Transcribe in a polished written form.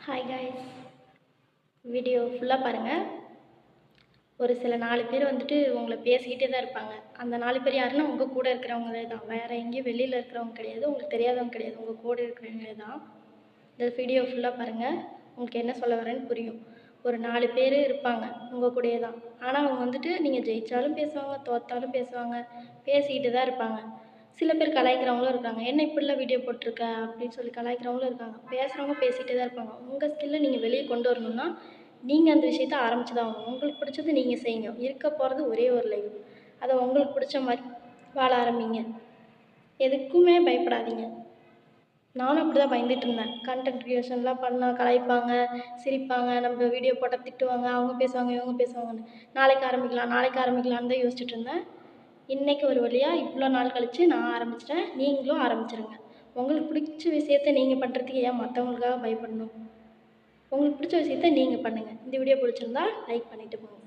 Hi guys, video ஃபுல்லாக பாருங்கள். ஒரு சில 4 பேர் வந்துட்டு உங்களை பேசிக்கிட்டே தான் இருப்பாங்க. அந்த 4 பேர் யாருன்னா உங்கள் கூட இருக்கிறவங்களே தான். வேறு எங்கேயும் வெளியில் இருக்கிறவங்க கிடையாது, உங்களுக்கு தெரியாதவங்க கிடையாது, உங்கள் கூட இருக்கிறவங்களே தான். இந்த வீடியோ ஃபுல்லாக பாருங்கள், உங்களுக்கு என்ன சொல்ல வரேன்னு புரியும். ஒரு 4 பேர் இருப்பாங்க உங்கள் கூடயே தான். ஆனால் அவங்க வந்துட்டு நீங்கள் ஜெயித்தாலும் பேசுவாங்க, தோற்றாலும் பேசுவாங்க, பேசிக்கிட்டு தான் இருப்பாங்க. சில பேர் கலாய்க்கிறவங்களும் இருக்காங்க. என்ன இப்படிலாம் வீடியோ போட்டிருக்க அப்படின்னு சொல்லி கலாய்க்கிறவங்களும் இருக்காங்க. பேசுகிறவங்க பேசிகிட்டே தான் இருப்பாங்க. உங்கள் ஸ்கில்லை நீங்கள் வெளியே கொண்டு வரணும்னா நீங்கள் அந்த விஷயத்த ஆரம்பிச்சு தான் ஆகணும். உங்களுக்கு பிடிச்சது நீங்கள் செய்யுங்க. இருக்க போகிறது ஒரே ஒரு லைஃப். அதை உங்களுக்கு பிடிச்ச மாதிரி வாழ ஆரம்பிங்க. எதுக்குமே பயப்படாதீங்க. நானும் அப்படி தான் பயந்துட்டு இருந்தேன். கண்டென்ட் க்ரியேஷன்லாம் பண்ணால் கலாய்ப்பாங்க, சிரிப்பாங்க, நம்ம வீடியோ போட்டால் திட்டுவாங்க, அவங்க பேசுவாங்க, இவங்க பேசுவாங்கன்னு. நாளைக்கு ஆரம்பிக்கலாம், நாளைக்கு ஆரம்பிக்கலான்னு தான் யோசிச்சுட்டு இருந்தேன். இன்றைக்கி ஒரு வழியாக இவ்வளோ நாள் கழித்து நான் ஆரம்பிச்சிட்டேன். நீங்களும் ஆரம்பிச்சிருங்க. உங்களுக்கு பிடிச்ச விஷயத்த நீங்கள் பண்ணுறதுக்கு ஏன் மற்றவங்களுக்காக பயப்படணும்? உங்களுக்கு பிடிச்ச விஷயத்த நீங்கள் பண்ணுங்கள். இந்த வீடியோ பிடிச்சிருந்தா லைக் பண்ணிவிட்டு போங்க.